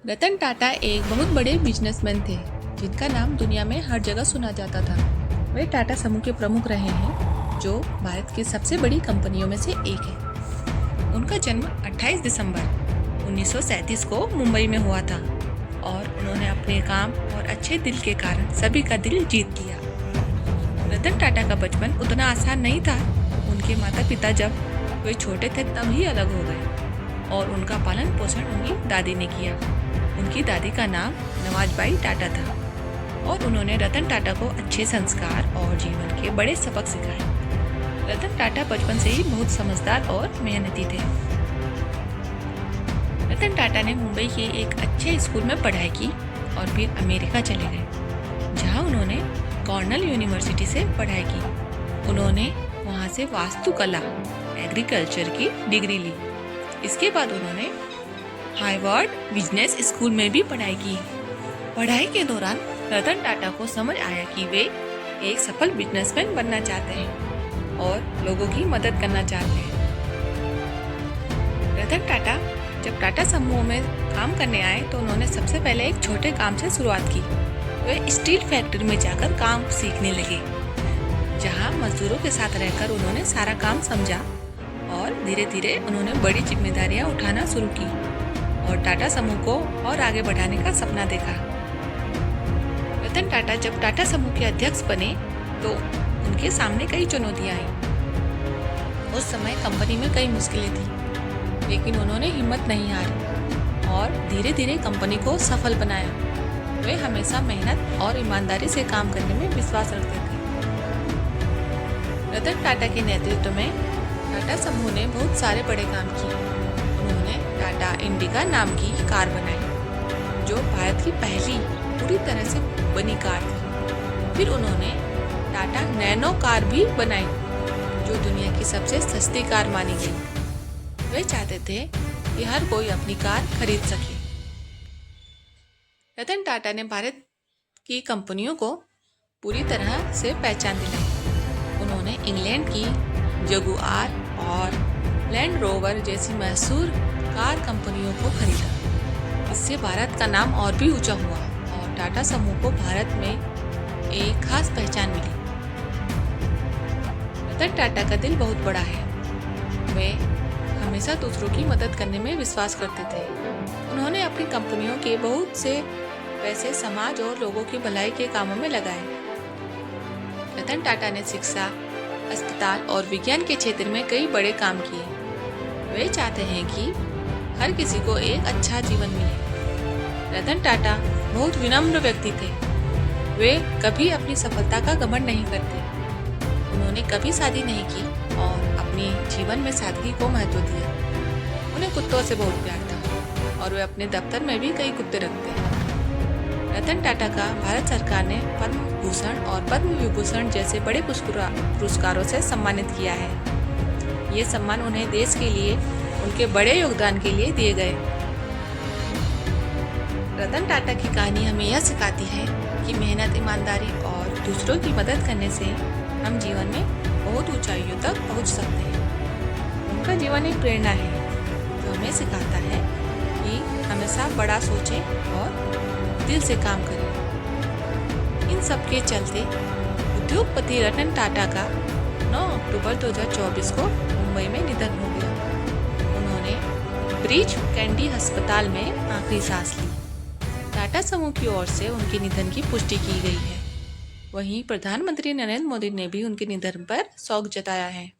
रतन टाटा एक बहुत बड़े बिजनेसमैन थे जिनका नाम दुनिया में हर जगह सुना जाता था। वे टाटा समूह के प्रमुख रहे हैं जो भारत की सबसे बड़ी कंपनियों में से एक है। उनका जन्म 28 दिसंबर 1937 को मुंबई में हुआ था और उन्होंने अपने काम और अच्छे दिल के कारण सभी का दिल जीत लिया। रतन टाटा का बचपन उतना आसान नहीं था। उनके माता पिता जब वे छोटे थे तभी अलग हो गए और उनका पालन पोषण उनकी दादी ने किया। उनकी दादी का नाम नवाजबाई टाटा था और उन्होंने रतन टाटा को अच्छे संस्कार और जीवन के बड़े सबक सिखाए। रतन टाटा बचपन से ही बहुत समझदार और मेहनती थे। रतन टाटा ने मुंबई के एक अच्छे स्कूल में पढ़ाई की और फिर अमेरिका चले गए जहां उन्होंने कॉर्नेल यूनिवर्सिटी से पढ़ाई की। उन्होंने वहां से वास्तुकला एग्रीकल्चर की डिग्री ली। इसके बाद उन्होंने हार्वर्ड बिजनेस स्कूल में भी पढ़ाई की। पढ़ाई के दौरान रतन टाटा को समझ आया कि वे एक सफल बिजनेसमैन बनना चाहते हैं और लोगों की मदद करना चाहते हैं। रतन टाटा जब टाटा समूह में काम करने आए तो उन्होंने सबसे पहले एक छोटे काम से शुरुआत की। वे स्टील फैक्ट्री में जाकर काम सीखने लगे जहां मजदूरों के साथ रहकर उन्होंने सारा काम समझा और धीरे धीरे उन्होंने बड़ी जिम्मेदारियां उठाना शुरू की और टाटा समूह को और आगे बढ़ाने का सपना देखा। रतन टाटा जब टाटा समूह के अध्यक्ष बने तो उनके सामने कई चुनौतियां आई। उस समय कंपनी में कई मुश्किलें थी लेकिन उन्होंने हिम्मत नहीं हारी और धीरे धीरे कंपनी को सफल बनाया। वे हमेशा मेहनत और ईमानदारी से काम करने में विश्वास रखते थे। रतन टाटा के नेतृत्व में टाटा समूह ने बहुत सारे बड़े काम किए। उन्होंने टाटा इंडिका नाम की कार बनाई जो भारत की पहली पूरी तरह से बनी कार थी। फिर उन्होंने टाटा नैनो कार भी बनाई जो दुनिया की सबसे सस्ती कार मानी गई। वे चाहते थे कि हर कोई अपनी कार खरीद सके। रतन टाटा ने भारत की कंपनियों को पूरी तरह से पहचान दिलाई। उन्होंने इंग्लैंड की जगुआर और लैंड रोवर जैसी मशहूर कार कंपनियों को खरीदा। इससे भारत का नाम और भी ऊंचा हुआ और टाटा समूह को भारत में एक खास पहचान मिली। रतन टाटा का दिल बहुत बड़ा है। वे हमेशा दूसरों की मदद करने में विश्वास करते थे। उन्होंने अपनी कंपनियों के बहुत से पैसे समाज और लोगों की भलाई के कामों में लगाए। रतन टाटा ने शिक्षा, अस्पताल और विज्ञान के क्षेत्र में कई बड़े काम किए। वे चाहते हैं कि हर किसी को एक अच्छा जीवन मिले। रतन टाटा बहुत विनम्र व्यक्ति थे। वे कभी अपनी सफलता का घमंड नहीं करते। उन्होंने कभी शादी नहीं की और अपने जीवन में सादगी को महत्व दिया। उन्हें कुत्तों से बहुत प्यार था और वे अपने दफ्तर में भी कई कुत्ते रखते हैं। रतन टाटा का भारत सरकार ने पद्म भूषण और पद्म विभूषण जैसे बड़े पुरस्कारों से सम्मानित किया है। ये सम्मान उन्हें देश के लिए उनके बड़े योगदान के लिए दिए गए। रतन टाटा की कहानी हमें यह सिखाती है कि मेहनत, ईमानदारी और दूसरों की मदद करने से हम जीवन में बहुत ऊंचाइयों तक पहुंच सकते हैं। उनका जीवन एक प्रेरणा है जो हमें सिखाता है कि हमेशा बड़ा सोचें और दिल से काम करें। इन सब के चलते उद्योगपति रतन टाटा का 9 अक्टूबर 2024 को मुंबई में निधन हो गया। उन्होंने ब्रीच कैंडी अस्पताल में आखिरी सांस ली। टाटा समूह की ओर से उनके निधन की पुष्टि की गई है। वहीं प्रधानमंत्री नरेंद्र मोदी ने भी उनके निधन पर शोक जताया है।